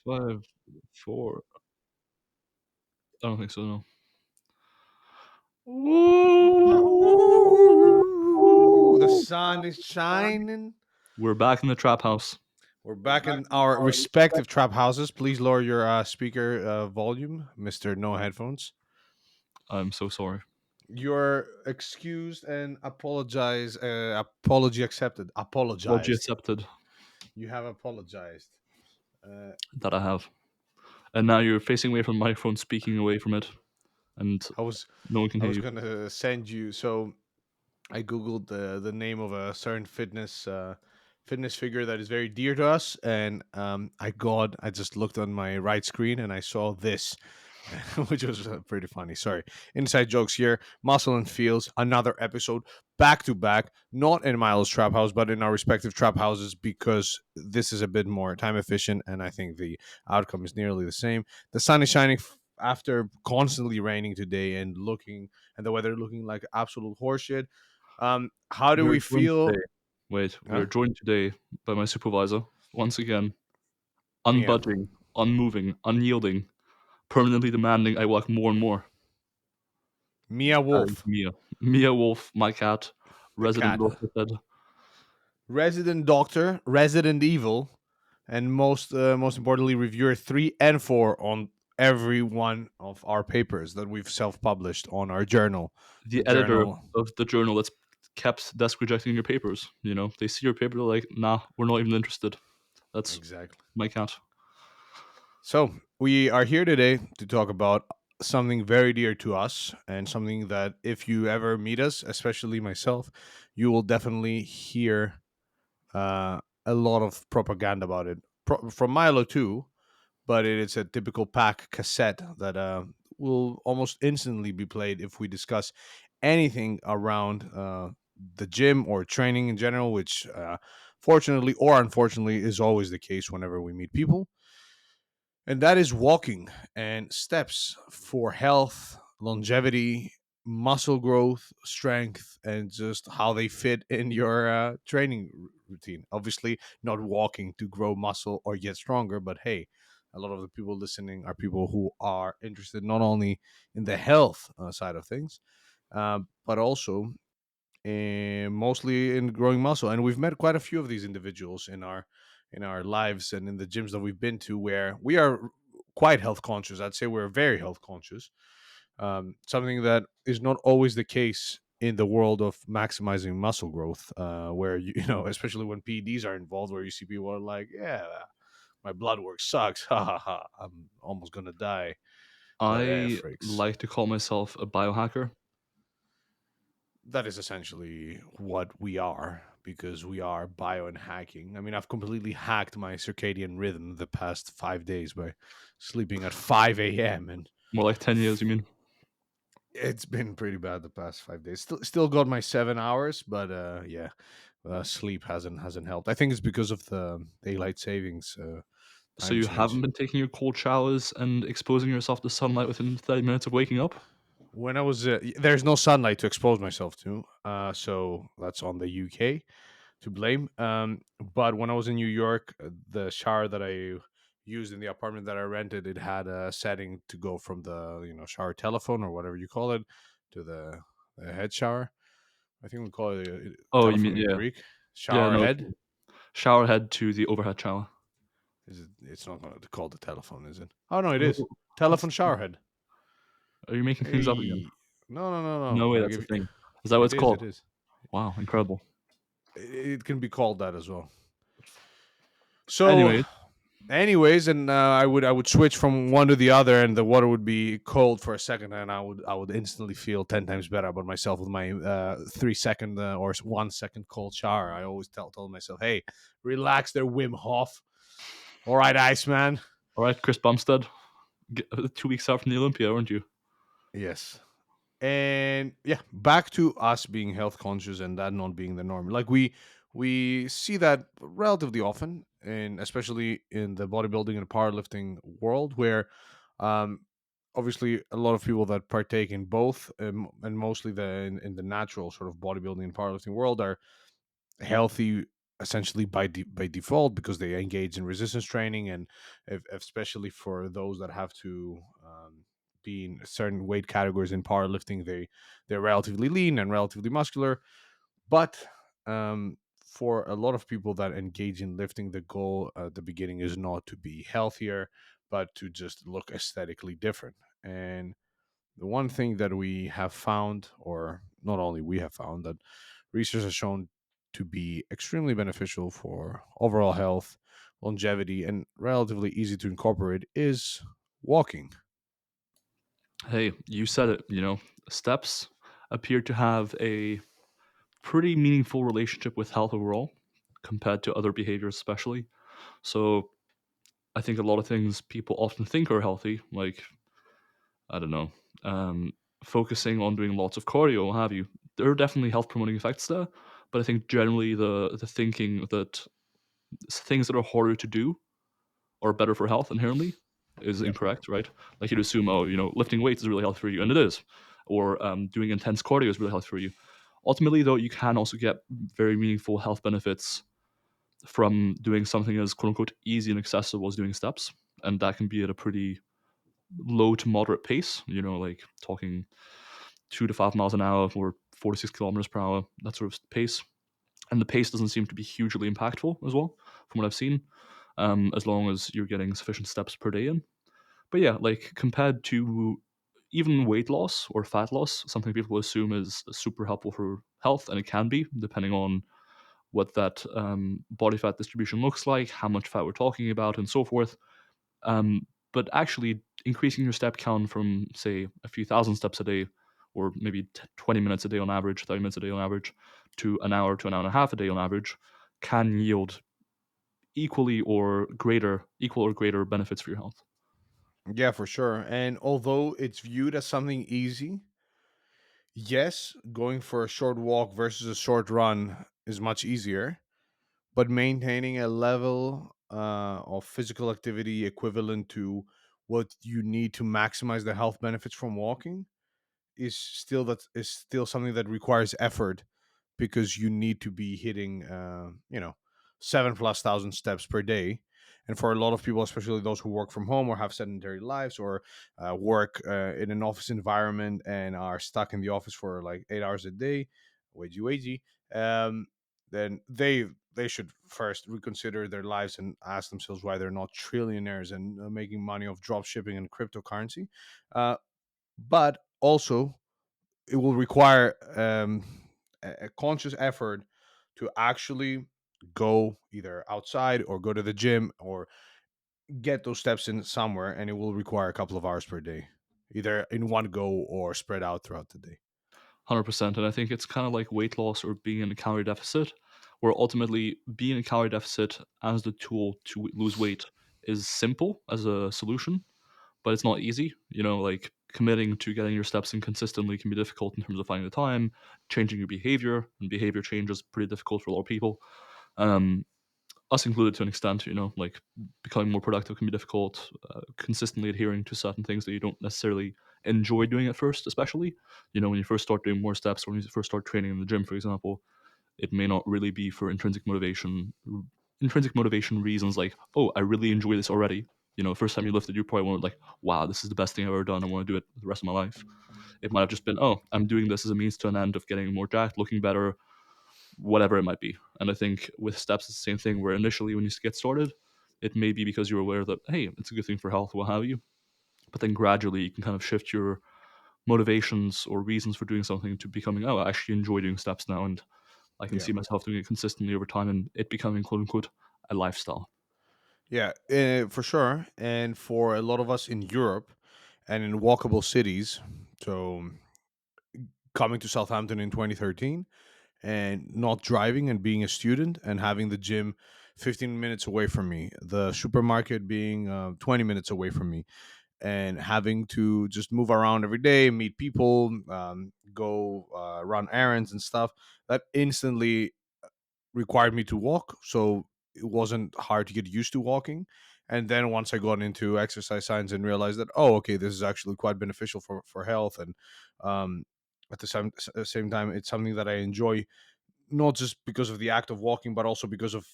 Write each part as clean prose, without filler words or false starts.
5, 4. I don't think so. No. Ooh, the sun is shining. We're back in the trap house. We're back in our respective trap houses. Please lower your speaker volume, Mister No Headphones. I'm so sorry. You're excused and apologize. Apology accepted. Apology Apologized. accepted. You have apologized. Uh, That I have. And now you're facing away from the microphone, speaking away from it, and I was no one can I hear was you. gonna send you. So I googled the name of a certain fitness figure that is very dear to us, and I just looked on my right screen and I saw this, which was pretty funny. Sorry, inside jokes here. Muscle and Feels, another episode back to back, not in Milo's trap house, but in our respective trap houses because this is a bit more time efficient, and I think the outcome is nearly the same. The sun is shining. After constantly raining today and the weather looking like absolute horseshit, how do We're we joined feel? today. Wait, Huh? we're joined today by my supervisor once again, Mia. unbudging, unmoving, unyielding, permanently demanding I work more and more. Mia That is Wolf, Mia. Mia Wolf, my cat, the resident cat. doctor said. Resident Doctor, Resident Evil, and most importantly, reviewer 3 and 4 on every one of our papers that we've self-published on our journal. The The editor journal, of the journal that's kept desk rejecting your papers. You know, they see your paper, they're like, nah, we're not even interested. That's exactly. my cat. So we are here today to talk about something very dear to us and something that if you ever meet us, especially myself, you will definitely hear a lot of propaganda about it from Milo too, but it is a typical pack cassette that will almost instantly be played if we discuss anything around the gym or training in general, which fortunately or unfortunately is always the case whenever we meet people. And that is walking and steps for health, longevity, muscle growth, strength, and just how they fit in your training routine. Obviously, not walking to grow muscle or get stronger, but hey, a lot of the people listening are people who are interested not only in the health side of things, but also mostly in growing muscle. And we've met quite a few of these individuals in our lives and in the gyms that we've been to, where we are quite health conscious. I'd say we're very health conscious. Something that is not always the case in the world of maximizing muscle growth, where you know, especially when PEDs are involved, where you see people are like, "Yeah, my blood work sucks. Ha ha ha! I'm almost gonna die." But I freaks. like to call myself a biohacker. That is essentially what we are because we are bio and hacking. I mean, I've completely hacked my circadian rhythm the past 5 days by sleeping at 5 a.m. and More like 10 years, you mean? it's been pretty bad the past 5 days. Still got my 7 hours, but yeah, sleep hasn't helped. I think it's because of the daylight savings So time you haven't change. been taking your cold showers and exposing yourself to sunlight within 30 minutes of waking up? When I was there's no sunlight to expose myself to, so that's on the UK to blame. But when I was in New York, the shower that I used in the apartment that I rented, it had a setting to go from the shower telephone or whatever you call it to the head shower. I think we call it a Oh, you mean, telephone in yeah. Greek. Yeah, Shower no. head. Shower head to the overhead shower. Is it? It's not going to call the telephone, is it? Oh no, it No, is that's telephone shower head. Are you making things up again? Hey, no. No way, I'll that's a give you. thing. Is that what It it's is. called? It is. Wow, incredible. It can be called that as well. So Anyways, anyways, and I would switch from one to the other, and the water would be cold for a second, and I would instantly feel 10 times better about myself with my 3 second or 1 second cold shower. I always told myself, hey, relax there, Wim Hof. All right, Iceman. all right, Chris Bumstead, 2 weeks out from the Olympia, aren't you? Yes. And yeah, back to us being health conscious and that not being the norm. Like we see that relatively often, and especially in the bodybuilding and powerlifting world, where um, obviously a lot of people that partake in both, and mostly in the natural sort of bodybuilding and powerlifting world are healthy essentially by default because they engage in resistance training, and especially for those that have to be in certain weight categories in powerlifting, they're relatively lean and relatively muscular. But for a lot of people that engage in lifting, the goal at the beginning is not to be healthier, but to just look aesthetically different. And the one thing that we have found, or not only we have found, that research has shown to be extremely beneficial for overall health, longevity, and relatively easy to incorporate is walking. Hey, you said it, steps appear to have a pretty meaningful relationship with health overall compared to other behaviors, especially. So I think a lot of things people often think are healthy, like, I don't know, um, focusing on doing lots of cardio, what have you. There are definitely health promoting effects there, but I think generally the thinking that things that are harder to do are better for health inherently is Yeah. incorrect, right? Like you'd assume, oh, lifting weights is really healthy for you, and it is, or doing intense cardio is really healthy for you. Ultimately, though, you can also get very meaningful health benefits from doing something as quote unquote easy and accessible as doing steps, and that can be at a pretty low to moderate pace. Like talking 2 to 5 miles an hour or 4 to 6 kilometers per hour, that sort of pace. And the pace doesn't seem to be hugely impactful as well, from what I've seen, as long as you're getting sufficient steps per day in. But yeah, like compared to even weight loss or fat loss, something people assume is super helpful for health, and it can be depending on what that body fat distribution looks like, how much fat we're talking about, and so forth. But actually, increasing your step count from, say, a few thousand steps a day, or maybe 20 minutes a day on average, 30 minutes a day on average, to an hour to an hour and a half a day on average, can yield equal or greater benefits for your health. Yeah, for sure. And although it's viewed as something easy, yes, going for a short walk versus a short run is much easier, but maintaining a level of physical activity equivalent to what you need to maximize the health benefits from walking is still something that requires effort, because you need to be hitting 7+ thousand steps per day. And for a lot of people, especially those who work from home or have sedentary lives, or work in an office environment and are stuck in the office for like 8 hours a day, wagey, um, then they should first reconsider their lives and ask themselves why they're not trillionaires and making money off drop shipping and cryptocurrency. But also, it will require a conscious effort to actually go either outside or go to the gym or get those steps in somewhere, and it will require a couple of hours per day, either in one go or spread out throughout the day. 100%. And I think it's kind of like weight loss or being in a calorie deficit, where ultimately being in a calorie deficit as the tool to lose weight is simple as a solution, but it's not easy. Like committing to getting your steps in consistently can be difficult in terms of finding the time, changing your behavior, and behavior change is pretty difficult for a lot of people. Um, Us included to an extent, like becoming more productive can be difficult. Consistently adhering to certain things that you don't necessarily enjoy doing at first, especially, when you first start doing more steps, or when you first start training in the gym, for example, it may not really be for intrinsic motivation reasons like, oh, I really enjoy this already. First time you lift it, you probably want like, wow, this is the best thing I've ever done. I want to do it the rest of my life. It might have just been, oh, I'm doing this as a means to an end of getting more jacked, looking better, whatever it might be. And I think with steps, it's the same thing, where initially when you get started, it may be because you're aware that, hey, it's a good thing for health, what have you. But then gradually you can kind of shift your motivations or reasons for doing something to becoming, oh, I actually enjoy doing steps now. And I can Yeah. see myself doing it consistently over time and it becoming quote unquote a lifestyle. Yeah, for sure. And for a lot of us in Europe and in walkable cities, so coming to Southampton in 2013 and not driving and being a student and having the gym 15 minutes away from me, the supermarket being 20 minutes away from me, and having to just move around every day, meet people, go run errands and stuff, that instantly required me to walk. So it wasn't hard to get used to walking. And then once I got into exercise science and realized that, oh, okay, this is actually quite beneficial for health. And um, at the same time, it's something that I enjoy not just because of the act of walking, but also because of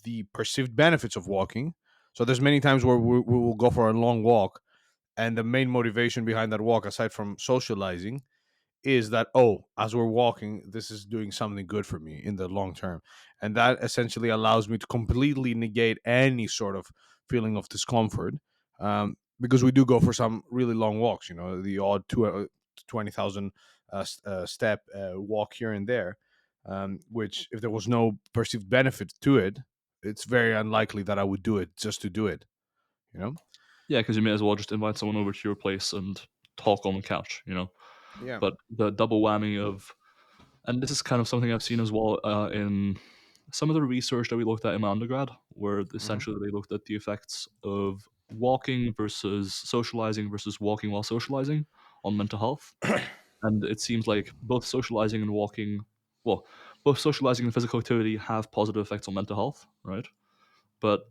the perceived benefits of walking. So there's many times where we will go for a long walk, and the main motivation behind that walk, aside from socializing, is that, oh, as we're walking, this is doing something good for me in the long term. And that essentially allows me to completely negate any sort of feeling of discomfort, because we do go for some really long walks, the odd 20,000 step walk here and there, which, if there was no perceived benefit to it, it's very unlikely that I would do it just to do it, you know? Yeah, because you may as well just invite someone over to your place and talk on the couch, Yeah. But the double whammy of, and this is kind of something I've seen as well in some of the research that we looked at in my undergrad, where Hmm. essentially they looked at the effects of walking versus socializing versus walking while socializing on mental health. And it seems like both socializing and walking, well, both socializing and physical activity have positive effects on mental health, right? But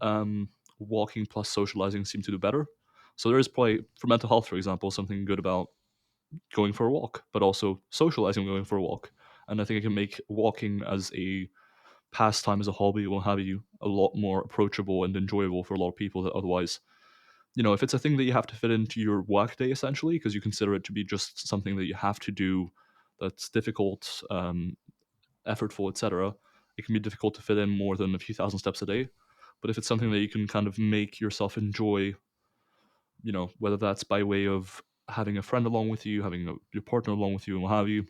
walking plus socializing seem to do better. So there is probably, for mental health, for example, something good about going for a walk, but also socializing going for a walk. And I think it can make walking as a pastime, as a hobby, what have you, a lot more approachable and enjoyable for a lot of people that otherwise, if it's a thing that you have to fit into your workday essentially, because you consider it to be just something that you have to do that's difficult, effortful, etc., it can be difficult to fit in more than a few thousand steps a day. But if it's something that you can kind of make yourself enjoy, whether that's by way of having a friend along with you, having your partner along with you, and what have you,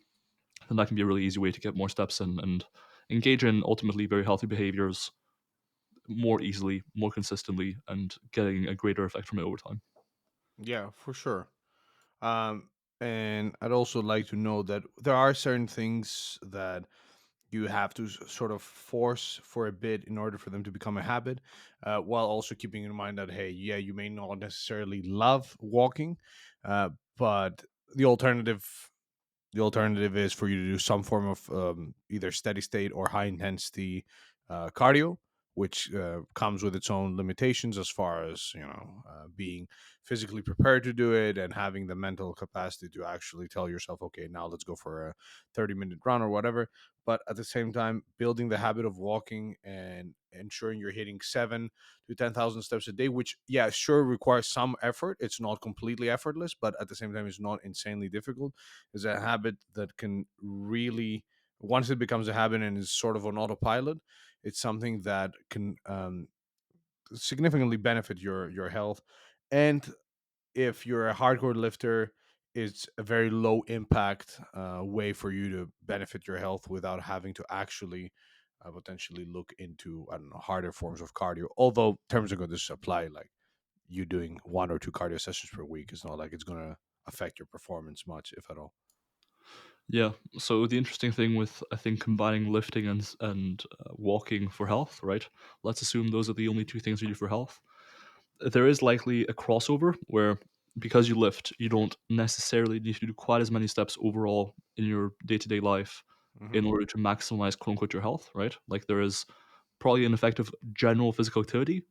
then that can be a really easy way to get more steps in and engage in ultimately very healthy behaviors more easily, more consistently, and getting a greater effect from it over time. Yeah, for sure. Um, and I'd also like to know that there are certain things that you have to sort of force for a bit in order for them to become a habit, while also keeping in mind that, hey, yeah, you may not necessarily love walking, uh, but the alternative the alternative is for you to do some form of either steady state or high intensity cardio, which comes with its own limitations as far as being physically prepared to do it and having the mental capacity to actually tell yourself, okay, now let's go for a 30-minute run or whatever. But at the same time, building the habit of walking and ensuring you're hitting 7 to 10,000 steps a day, which, yeah, sure, requires some effort. It's not completely effortless, but at the same time, it's not insanely difficult. Is a habit that can really, once it becomes a habit and is sort of on autopilot, it's something that can significantly benefit your health. And if you're a hardcore lifter, it's a very low impact way for you to benefit your health without having to actually potentially look into, I don't know, harder forms of cardio. Although terms are going to apply, like you doing 1 or 2 cardio sessions per week, it's not like it's going to affect your performance much, if at all. Yeah. So the interesting thing with, I think, combining lifting and walking for health, right? Let's assume those are the only two things you do for health. There is likely a crossover where, because you lift, you don't necessarily need to do quite as many steps overall in your day to day life Hmm. in order to maximize quote unquote your health, right? Like there is probably an effect of general physical activity.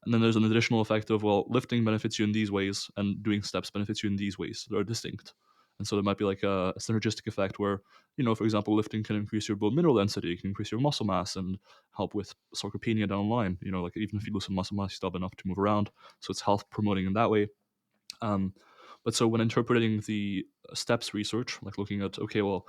And then there's an additional effect of, well, lifting benefits you in these ways and doing steps benefits you in these ways. They're distinct. And so there might be like a synergistic effect where, for example, lifting can increase your bone mineral density, it can increase your muscle mass and help with sarcopenia down the line. Like even if you lose some muscle mass, you still have enough to move around. So it's health promoting in that way. Um, but so when interpreting the steps research, like looking at, okay, well,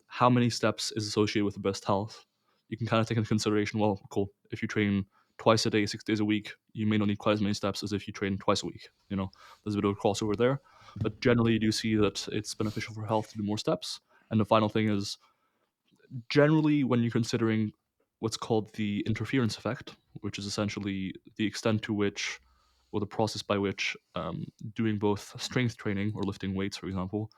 how many steps is associated with the best health, you can kind of take into consideration, well, cool, if you train twice a day, 6 days a week, you may not need quite as many steps as if you train twice a week. There's a bit of a crossover there. But generally, you do see that it's beneficial for health to do more steps. And the final thing is, generally, when you're considering what's called the interference effect, which is essentially the extent to which, or the process by which, doing both strength training or lifting weights, for example,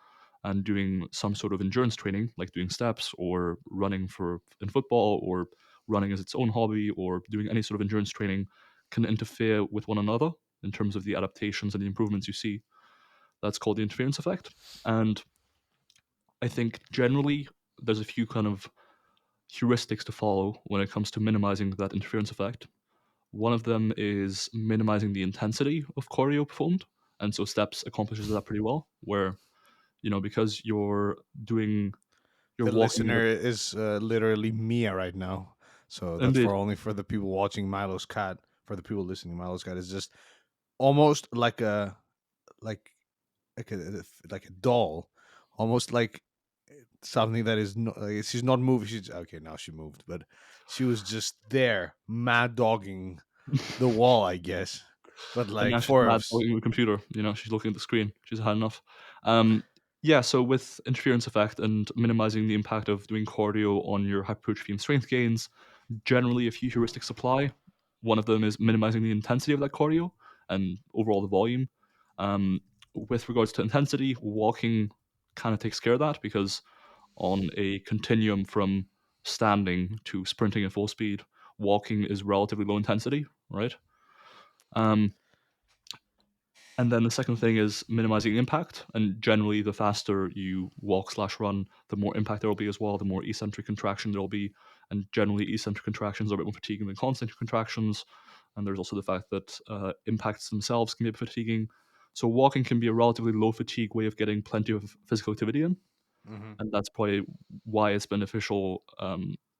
and doing some sort of endurance training, like doing steps or running for in football or running as its own hobby or doing any sort of endurance training, can interfere with one another in terms of the adaptations and the improvements you see. That's called the interference effect. And I think generally there's a few kind of heuristics to follow when it comes to minimizing that interference effect. One of them is minimizing the intensity of choreo performed. And so steps accomplishes that pretty well, where, because you're doing You're The walking in a listener is literally Mia right now. So that's indeed. for only for the people watching Milo's cat. For the people listening, Milo's cat is just almost like like a doll, almost like something that is not. Like, she's not moving. She's okay now. She moved, but she was just there, mad dogging the wall, I guess. But And like now she's for mad looking at the computer. She's looking at the screen. She's had enough. Um, yeah. So with interference effect and minimizing the impact of doing cardio on your hypertrophy and strength gains, generally a few heuristics apply. One of them is minimizing the intensity of that cardio and overall the volume. With regards to intensity, walking kind of takes care of that because on a continuum from standing to sprinting at full speed, walking is relatively low intensity, right? Um, and then the second thing is minimizing impact. And generally, the faster you walk slash run, the more impact there will be as well, the more eccentric contraction there will be. And generally, eccentric contractions are a bit more fatiguing than concentric contractions. And there's also the fact that impacts themselves can be a bit fatiguing. So walking can be a relatively low fatigue way of getting plenty of physical activity in, Mhm. and that's probably why it's beneficial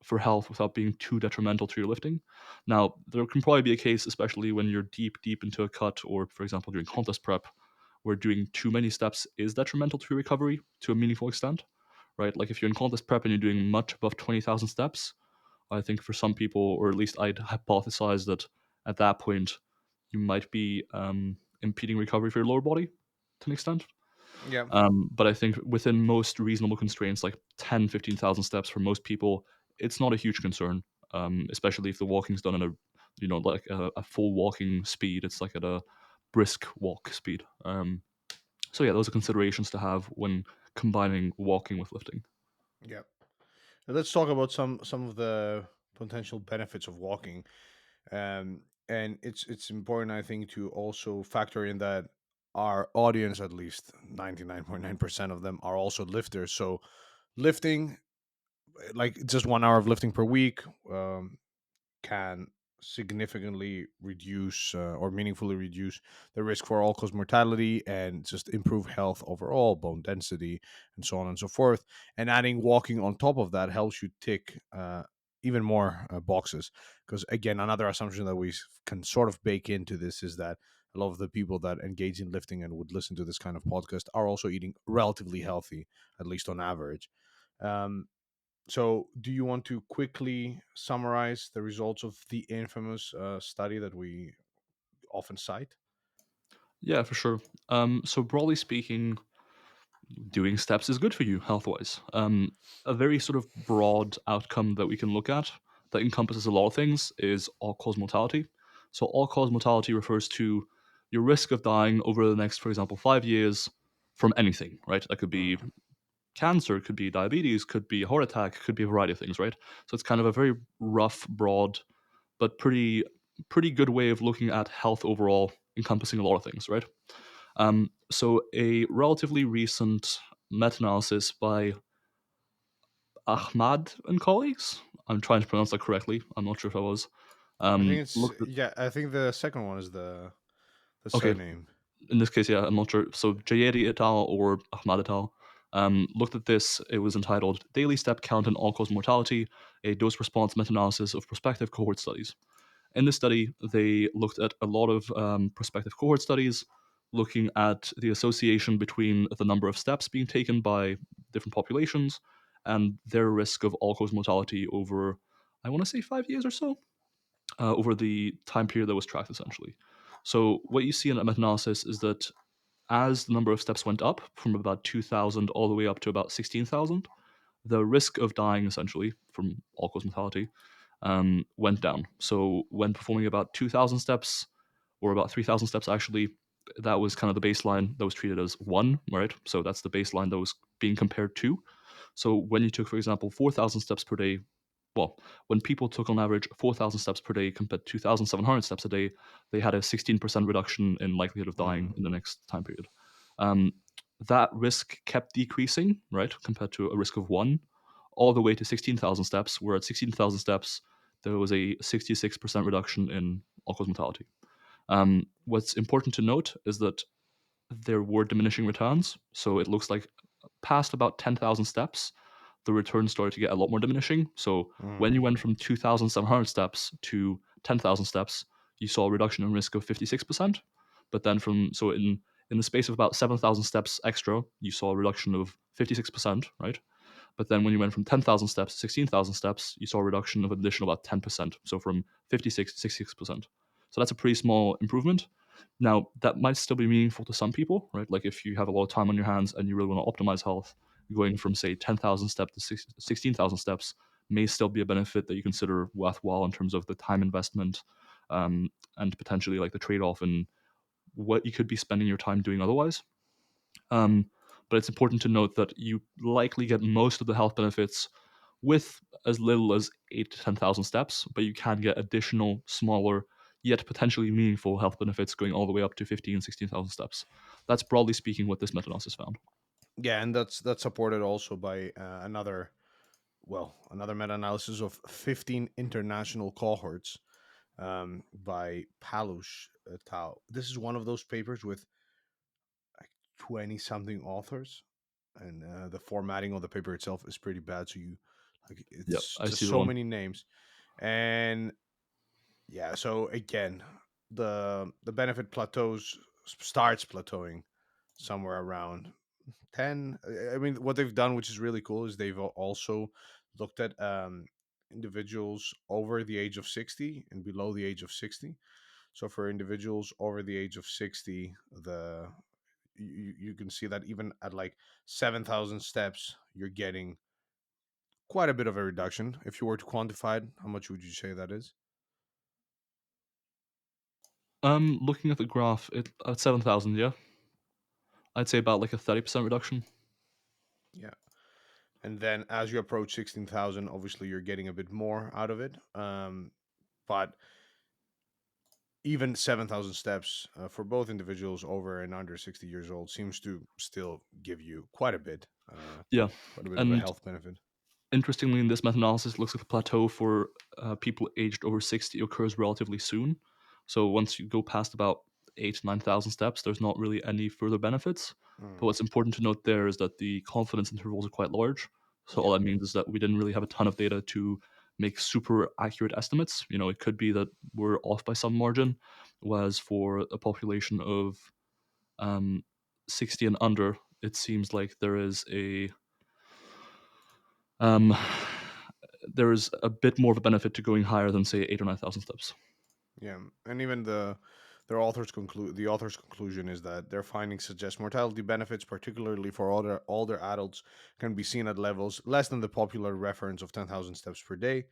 for health without being too detrimental to your lifting. Now, there can probably be a case, especially when you're deep into a cut, or for example during contest prep, where doing too many steps is detrimental to your recovery to a meaningful extent, right? Like if you're in contest prep and you're doing much above 20,000 steps, I think for some people, or at least I'd hypothesize that at that point, you might be impeding recovery for your lower body to an extent. Yeah. But I think within most reasonable constraints, like 10, 15,000 steps for most people, it's not a huge concern, especially if the walking's done at like a full walking speed. It's like at a brisk walk speed. So yeah, those are considerations to have when combining walking with lifting. Yeah. Let's talk about some of the potential benefits of walking. And it's important, I think, to also factor in that our audience, at least 99.9% of them, are also lifters. So lifting, like just 1 hour of lifting per week, can significantly reduce or meaningfully reduce the risk for all cause mortality and just improve health overall, bone density, and so on and so forth. And adding walking on top of that helps you tick even more boxes. Because again, another assumption that we can sort of bake into this is that a lot of the people that engage in lifting and would listen to this kind of podcast are also eating relatively healthy, at least on average. Um, so, do you want to quickly summarize the results of the infamous study that we often cite? Yeah, for sure. So broadly speaking, doing steps is good for you health wise. A very sort of broad outcome that we can look at that encompasses a lot of things is all cause mortality. So, all cause mortality refers to your risk of dying over the next, for example, 5 years from anything, right? That could be Mhm. cancer, could be diabetes, could be a heart attack, could be a variety of things, right? So, it's kind of a very rough, broad, but pretty good way of looking at health overall, encompassing a lot of things, right? So a relatively recent meta-analysis by Ahmad and colleagues. I'm trying to pronounce that correctly. I'm not sure if I was. I think it's Looked at yeah. I think the second one is the okay. surname. In this case, yeah, I'm not sure. So Jayedi et al. Or Ahmad et al. Looked at this. It was entitled "Daily Step Count and All-Cause Mortality: A Dose-Response Meta-Analysis of Prospective Cohort Studies." In this study, they looked at a lot of prospective cohort studies, looking at the association between the number of steps being taken by different populations and their risk of all cause mortality over, I want to say, 5 years or so, over the time period that was tracked, essentially. So, what you see in that meta analysis is that as the number of steps went up from about 2,000 all the way up to about 16,000, the risk of dying, essentially, from all cause mortality, went down. So when performing about 2,000 steps, or about 3,000 steps actually, that was kind of the baseline that was treated as one, right? So that's the baseline that was being compared to. So when you took, for example, 4,000 steps per day, well, when people took on average 4,000 steps per day compared to 2,700 steps a day, they had a 16% reduction in likelihood of dying Mhm. in the next time period. Um, that risk kept decreasing, right, compared to a risk of one, all the way to 16,000 steps, where at 16,000 steps, there was a 66% reduction in all cause mortality. What's important to note is that there were diminishing returns. So it looks like past about 10,000 steps, the returns started to get a lot more diminishing. So Mm. when you went from 2,700 steps to 10,000 steps, you saw a reduction in risk of 56%. But then in the space of about 7,000 steps extra, you saw a reduction of 56%, right? But then when you went from 10,000 steps to 16,000 steps, you saw a reduction of an additional about 10%. So from 56 to 66%. So that's a pretty small improvement. Now, that might still be meaningful to some people, right? Like if you have a lot of time on your hands and you really want to optimize health, going from, say, 10,000 steps to 16,000 steps may still be a benefit that you consider worthwhile in terms of the time investment, and potentially like the trade off and what you could be spending your time doing otherwise. Um, but it's important to note that you likely get most of the health benefits with as little as 8 to 10,000 steps, but you can get additional, smaller, yet potentially meaningful health benefits going all the way up to 15, 16,000 steps. That's broadly speaking what this meta-analysis found. Yeah, and that's supported also by another meta-analysis of 15 international cohorts by Palush et al. This is one of those papers with like 20 something authors, and the formatting of the paper itself is pretty bad. So you like Yep, it's I just see the so one. many names, and yeah. So again, the benefit starts plateauing somewhere around 10. I mean, what they've done, which is really cool, is they've also looked at individuals over the age of 60 and below the age of 60. So for individuals over the age of 60, you can see that even at like 7,000 steps, you're getting quite a bit of a reduction. If you were to quantify it, how much would you say that is? Looking at the graph, at 7,000, yeah, I'd say about like a 30% reduction. Yeah. And then as you approach 16,000, obviously you're getting a bit more out of it. But even 7,000 steps for both individuals over and under 60 years old seems to still give you Yeah, quite a bit of a and health benefit. interestingly, in this meta-analysis, it looks like the plateau for people aged over 60 occurs relatively soon. So once you go past about 8 to 9,000 steps, there's not really any further benefits. But Mm, what's important to note there is that the confidence intervals are quite large. So all yeah. that means is that we didn't really have a ton of data to make super accurate estimates. It could be that we're off by some margin, whereas for a population of um, 60 and under, it seems like um, there is a bit more of a benefit to going higher than say 8 or 9,000 steps. Yeah, and even the author's conclusion is that their findings suggest mortality benefits, particularly for older adults, can be seen at levels less than the popular reference of 10,000 steps per day,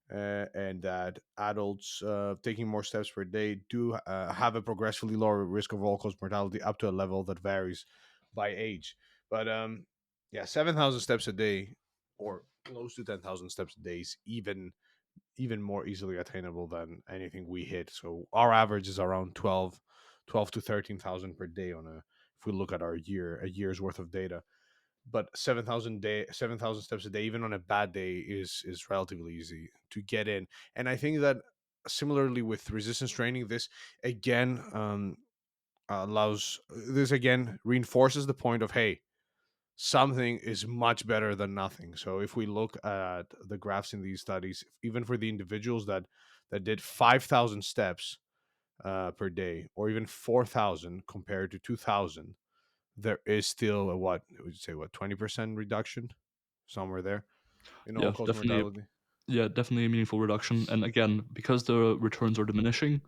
and that adults taking more steps per day do have a progressively lower risk of all-cause mortality up to a level that varies by age. But yeah, 7,000 steps a day or close to 10,000 steps a day is even more easily attainable than anything we hit. So our average is around 12 to 13,000 per day on a if we look at a year's worth of data. But 7,000 steps a day even on a bad day is relatively easy to get in. And I think that similarly with resistance training, again this again reinforces the point of, hey, something is much better than nothing. So if we look at the graphs in these studies, even for the individuals that did 5,000 steps per day, or even 4,000 compared to 2,000, there is still a what would you say, what, 20% reduction somewhere there in all Yeah, cause definitely. mortality. Yeah, definitely a meaningful reduction. And again, because the returns are diminishing,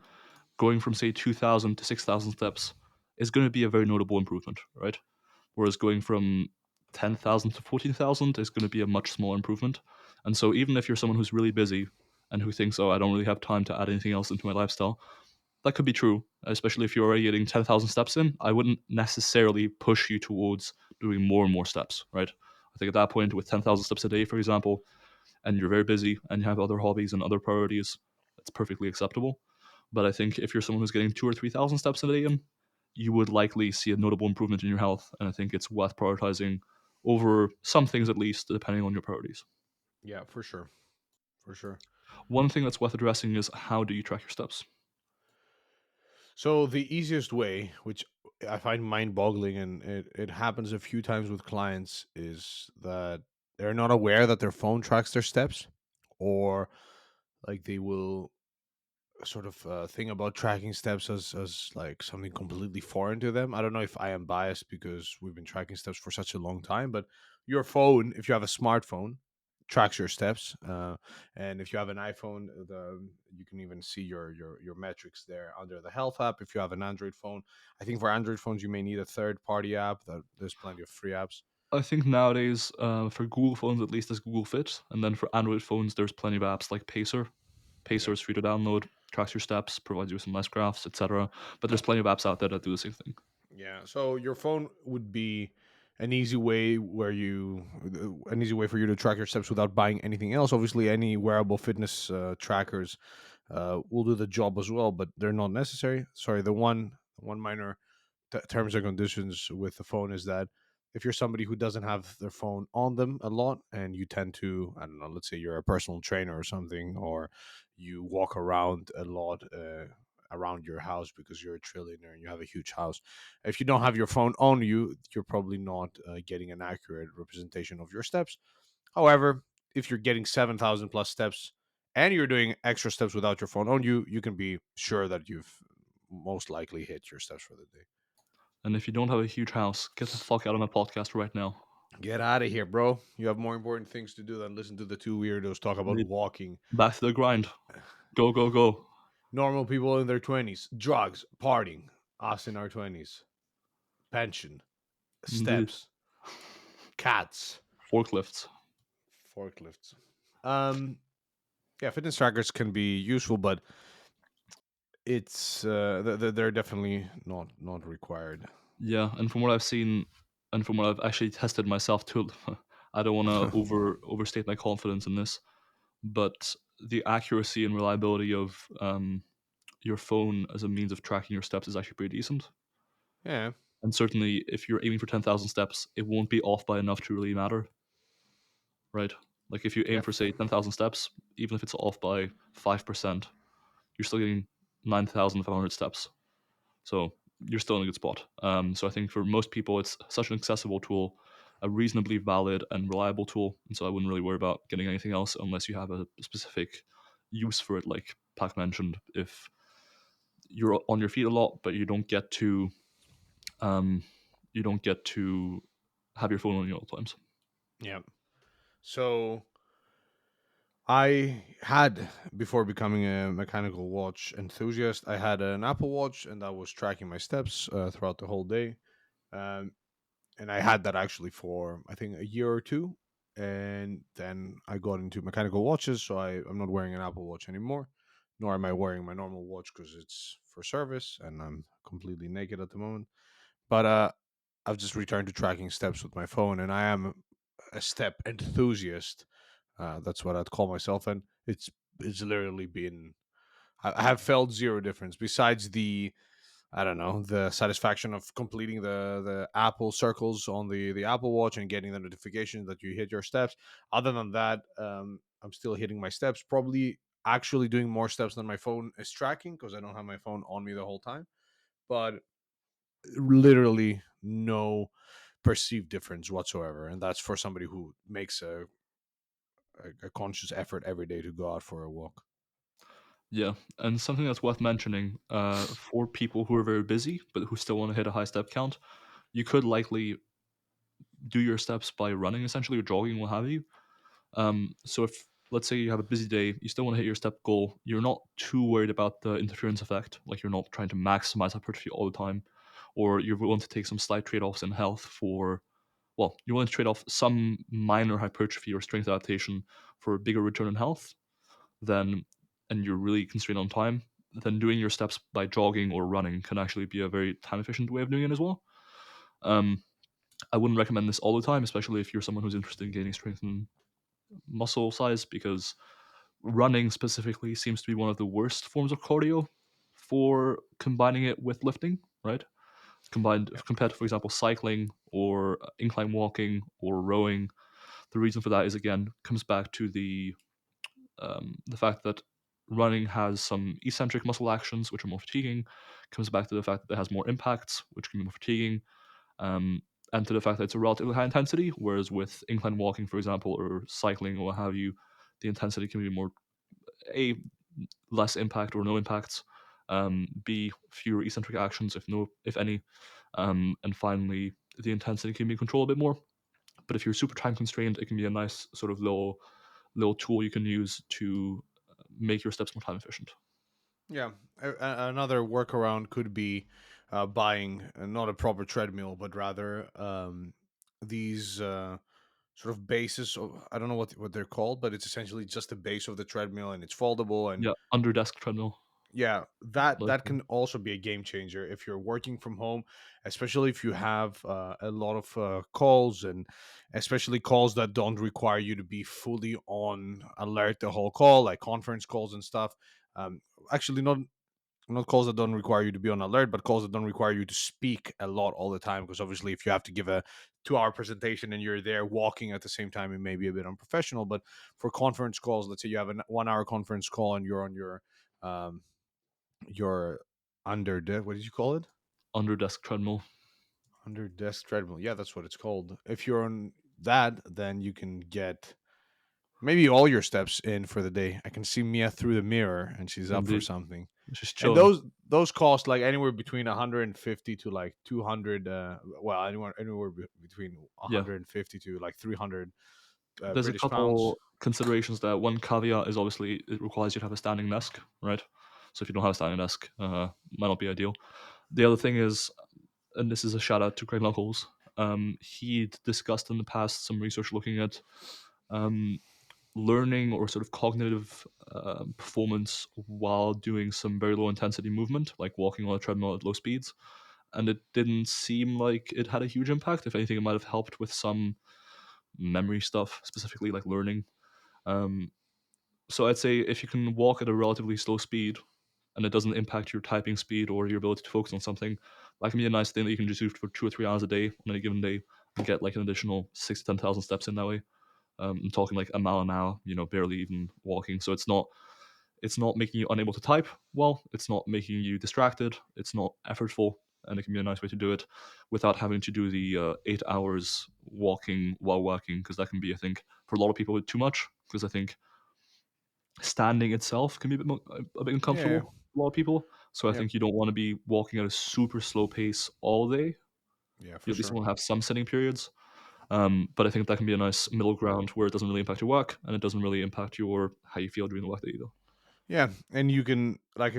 going from say 2,000 to 6,000 steps is going to be a very notable improvement, right? Whereas going from 10,000 to 14,000 is going to be a much smaller improvement. And so even if you're someone who's really busy and who thinks, oh, I don't really have time to add anything else into my lifestyle, that could be true, especially if you're already getting 10,000 steps in. I wouldn't necessarily push you towards doing more and more steps, right? I think at that point, with 10,000 steps a day, for example, and you're very busy and you have other hobbies and other priorities, that's perfectly acceptable. But I think if you're someone who's getting 2 or 3,000 steps a day in, you would likely see a notable improvement in your health. And I think it's worth prioritizing over some things, at least, depending on your priorities. Yeah, for sure, for sure. One thing that's worth addressing is how do you track your steps? So the easiest way, which I find mind-boggling, and it happens a few times with clients, is that they're not aware that their phone tracks their steps, or like they will sort of think about tracking steps as like something completely foreign to them. I don't know if I am biased because we've been tracking steps for such a long time, but your phone, if you have a smartphone, tracks your steps, and if you have an iPhone, you can even see your metrics there under the Health app. If you have an Android phone, I think for Android phones you may need a third party app. That there's plenty of free apps. I think nowadays, for Google phones at least, there's Google Fit, and then for Android phones, there's plenty of apps like Pacer. Pacer Yeah. is free to download, tracks your steps, provides you with some nice graphs, etc. But there's plenty of apps out there that do the same thing. Yeah. So your phone would be an easy way an easy way for you to track your steps without buying anything else. Obviously, any wearable fitness trackers will do the job as well, but they're not necessary. Sorry, the one minor terms and conditions with the phone is that if you're somebody who doesn't have their phone on them a lot and you tend to, I don't know, let's say you're a personal trainer or something, or you walk around a lot around your house because you're a trillionaire and you have a huge house, if you don't have your phone on you, you're probably not getting an accurate representation of your steps. However, if you're getting 7,000 plus steps and you're doing extra steps without your phone on you, you can be sure that you've most likely hit your steps for the day. And if you don't have a huge house, get the fuck out of my podcast right now. Get out of here, bro. You have more important things to do than listen to the two weirdos talk about Indeed. walking. Back to the grind. Go, go, go. Normal people in their 20s, drugs, partying, us in our 20s, pension, Indeed. steps, cats, Forklifts. forklifts. Um, yeah, fitness trackers can be useful, but it's they're definitely not required. Yeah, and from what I've seen, and from what I've actually tested myself too, I don't want to overstate my confidence in this, but the accuracy and reliability of your phone as a means of tracking your steps is actually pretty decent. Yeah, And certainly, if you're aiming for 10,000 steps, it won't be off by enough to really matter, right? Like if you aim yep, for say 10,000 steps, even if it's off by 5%, you're still getting 9,500 steps. So you're still in a good spot. So I think for most people, it's such an accessible tool, a reasonably valid and reliable tool. And so I wouldn't really worry about getting anything else unless you have a specific use for it, like Pac mentioned. If you're on your feet a lot, but um, you don't get to have your phone on you all the times. yep. So I had, before becoming a mechanical watch enthusiast, I had an Apple Watch, and that was tracking my steps throughout the whole day. Um, and I had that actually for I think a year or two, and then I got into mechanical watches. So I'm not wearing an Apple Watch anymore, nor am I wearing my normal watch because it's for service, and I'm completely naked at the moment. But I've just returned to tracking steps with my phone, and I am a step enthusiast. That's what I'd call myself, and it's literally been. I have felt zero difference besides the, I don't know, the satisfaction of completing the Apple circles on the Apple Watch and getting the notification that you hit your steps. Other than that, I'm still hitting my steps. Probably actually doing more steps than my phone is tracking because I don't have my phone on me the whole time. But literally no perceived difference whatsoever, and that's for somebody who makes a conscious effort every day to go out for a walk. Yeah, and something that's worth mentioning for people who are very busy but who still want to hit a high step count, you could likely do your steps by running, essentially, or jogging, what have you. So if let's say you have a busy day, you still want to hit your step goal, you're not too worried about the interference effect. Like you're not trying to maximize hypertrophy all the time, or you're willing to take some slight trade-offs in health for well, you're willing to trade off some minor hypertrophy or strength adaptation for a bigger return in health, then and you're really constrained on time, then doing your steps by jogging or running can actually be a very time efficient way of doing it as well. Um, I wouldn't recommend this all the time, especially if you're someone who's interested in gaining strength and muscle size, because running specifically seems to be one of the worst forms of cardio for combining it with lifting, right? Combined Yeah, compared to, for example, cycling or incline walking or rowing. The reason for that is again comes back to the fact that running has some eccentric muscle actions which are more fatiguing. Comes back to the fact that it has more impacts, which can be more fatiguing. Um, and to the fact that it's a relatively high intensity. Whereas with incline walking, for example, or cycling or what have you, the intensity can be more a less impact or no impacts. B, fewer eccentric actions, if no, if any. And finally, the intensity can be controlled a bit more. But if you're super time constrained, it can be a nice sort of little tool you can use to make your steps more time efficient. Yeah, another workaround could be buying not a proper treadmill, but rather these sort of bases. I don't know what they're called, but it's essentially just the base of the treadmill, and it's foldable. And Yeah, under desk treadmill. yeah, that Like that can also be a game changer if you're working from home, especially if you have a lot of calls, and especially calls that don't require you to be fully on alert the whole call, like conference calls and stuff. Um, Actually, not calls that don't require you to be on alert, but calls that don't require you to speak a lot all the time. Because obviously, if you have to give a 2 hour presentation and you're there walking at the same time, it may be a bit unprofessional. But for conference calls, let's say you have a 1 hour conference call and you're on um, your under desk. What did you call it? under desk treadmill. Under desk treadmill. Yeah, that's what it's called. If you're on that, then you can get maybe all your steps in for the day. I can see Mia through the mirror, and she's up for Indeed, something. just And chilling. those cost like anywhere between 150 to like 200. Well, anywhere between Yeah, 150 to like 300 there's a British pounds. couple considerations there. One caveat is obviously it requires you to have a standing desk, right? So if you don't have a standing desk, might not be ideal. The other thing is, and this is a shout out to Greg Knuckles. He'd discussed in the past some research looking at um, learning or sort of cognitive performance while doing some very low intensity movement, like walking on a treadmill at low speeds. And it didn't seem like it had a huge impact. If anything, it might have helped with some memory stuff, specifically like learning. Um, so I'd say if you can walk at a relatively slow speed and it doesn't impact your typing speed or your ability to focus on something, that can be a nice thing that you can just do for 2 or 3 hours a day on any given day and get like an additional 6 to 10,000 steps in that way. I'm talking like a mile an hour, barely even walking. So it's not making you unable to type well. It's not making you distracted. It's not effortful, and it can be a nice way to do it without having to do the 8 hours walking while working, because that can be, I think, for a lot of people too much. Because I think standing itself can be a bit Yeah, uncomfortable for a lot of people. So I yeah, think you don't want to be walking at a super slow pace all day. yeah, for You at least sure. want to have some sitting periods. But I think that can be a nice middle ground where it doesn't really impact your work and it doesn't really impact your how you feel during the workday either. Yeah, and you can like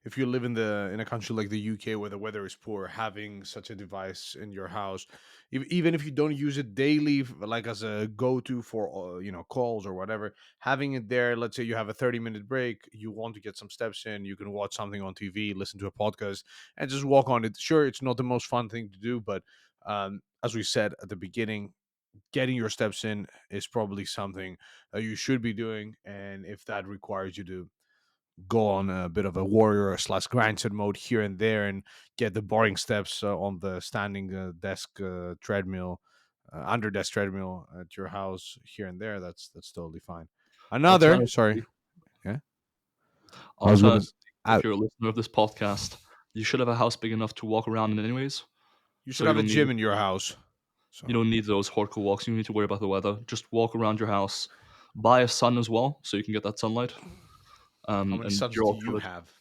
if you live in a country like the UK where the weather is poor, having such a device in your house, even if you don't use it daily, like as a go-to for calls or whatever, having it there. Let's say you have a 30-minute break, you want to get some steps in, you can watch something on TV, listen to a podcast, and just walk on it. Sure, it's not the most fun thing to do, but as we said at the beginning, getting your steps in is probably something you should be doing, and if that requires you to go on a bit of a warrior slash grindset mode here and there and get the boring steps on the standing desk treadmill, under desk treadmill at your house here and there. That's totally fine. Another, sorry, Alternatively, yeah, I was gonna. alternatively, if you're a listener of this podcast, you should have a house big enough to walk around in anyways. You should So you have a don't need gym in your house. you So don't need those hardcore walks. You don't need to worry about the weather. Just walk around your house. Buy a sun as well, so you can get that sunlight. how many And sons you're do all you covered. have?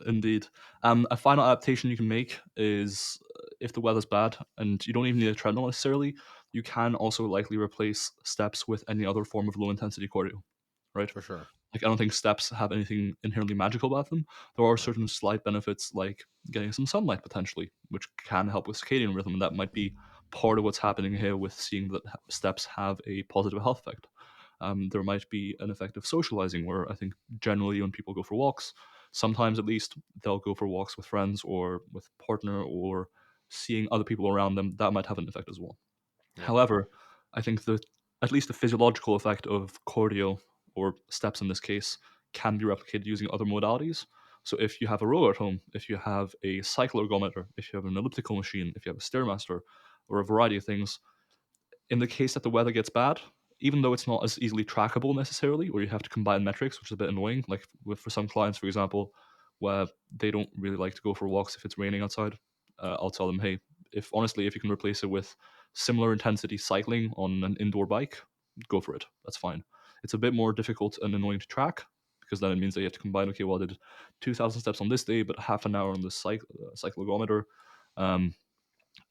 Indeed. A final adaptation you can make is if the weather's bad and you don't even need a treadmill necessarily, you can also likely replace steps with any other form of low intensity cardio, right? For sure. Like I don't think steps have anything inherently magical about them. There are certain slight benefits like getting some sunlight potentially, which can help with circadian rhythm, and that might be part of what's happening here with seeing that steps have a positive health effect. There might be an effect of socializing, where I think generally when people go for walks, sometimes at least they'll go for walks with friends or with partner or seeing other people around them. That might have an effect as well. Yeah. However, I think that at least the physiological effect of cardio, or steps in this case, can be replicated using other modalities. So if you have a rower at home, if you have a cycle ergometer, if you have an elliptical machine, if you have a stairmaster, or a variety of things, in the case that the weather gets bad, even though it's not as easily trackable necessarily, or you have to combine metrics, which is a bit annoying, like for some clients, for example, where they don't really like to go for walks if it's raining outside, I'll tell them, hey, if honestly, if you can replace it with similar intensity cycling on an indoor bike, go for it. That's fine. It's a bit more difficult and annoying to track because then it means that you have to combine. Okay, well, I did 2,000 steps on this day, but half an hour on the cyclogometer. Um,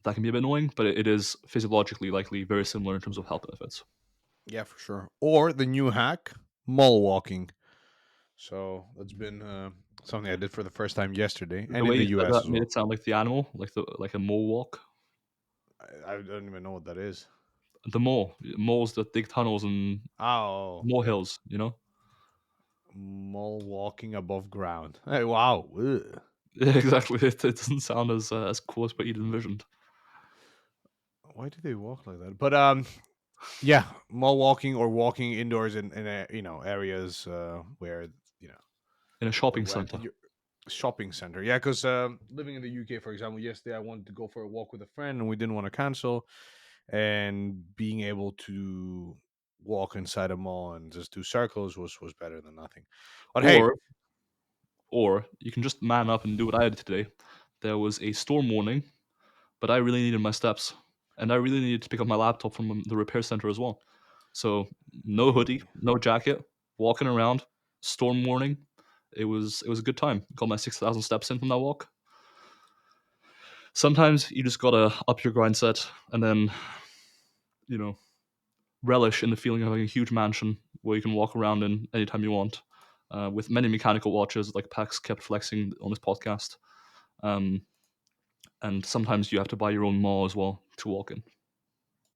that can be a bit annoying, but it is physiologically likely very similar in terms of health benefits. Yeah, for sure. Or the new hack, mall walking. So that's been something I did for the first time yesterday, The and in way the you said U.S. that as made well. it sound like the animal, like a mole walk. I don't even know what that is. The moles that dig tunnels and Oh, okay. molehills. You know, Mall walking above ground. Hey, wow. Ugh. yeah, exactly. It doesn't sound as cool as what you'd envisioned. Why do they walk like that? But yeah, mall walking or walking indoors in areas where you know In a the shopping wet center. shopping center. Yeah, because living in the UK, for example, yesterday I wanted to go for a walk with a friend, and we didn't want to cancel. And being able to walk inside a mall and just do circles was better than nothing. But hey, Or or you can just man up and do what I did today. There was a storm warning, but I really needed my steps, and I really needed to pick up my laptop from the repair center as well. So no hoodie, no jacket, walking around, storm warning. It was a good time. Got my 6,000 steps in from that walk. Sometimes you just gotta up your grind set and then you know relish in the feeling of having a huge mansion where you can walk around in anytime you want. With many mechanical watches, like Pax kept flexing on this podcast. Um, and sometimes you have to buy your own mall as well to walk in.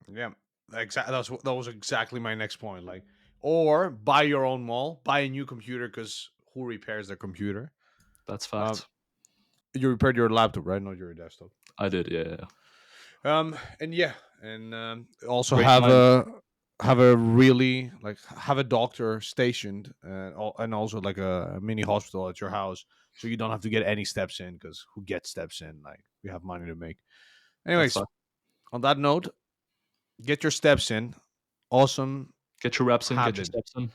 yeah, exactly. That was exactly my next point. Like, or buy your own mall, buy a new computer because who repairs their computer? That's Um, fact. you repaired your laptop, right? Not your desktop. I did, yeah, yeah, yeah. And yeah, and also Great minds. have a really like have a doctor stationed, and also like a mini hospital at your house, so you don't have to get any steps in because who gets steps in? Like we have money to make. That's Anyways, fact. on that note, get your steps in. Awesome Get your reps in, get your habit. steps in.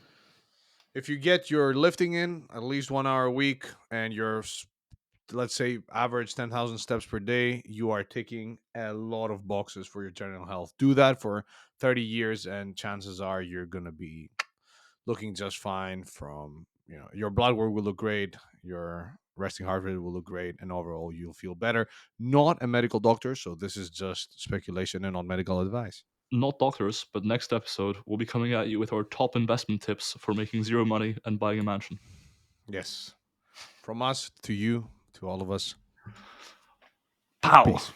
If you get your lifting in at least 1 hour a week, and your let's say average 10,000 steps per day, you are ticking a lot of boxes for your general health. Do that for 30 years and chances are you're going to be looking just fine. From your blood work will look great, your resting heart rate will look great, and overall you'll feel better. Not a medical doctor, so this is just speculation and not medical advice. Not doctors, but next episode, we'll be coming at you with our top investment tips for making zero money and buying a mansion. Yes, from us to you to all of us. Pow! Peace.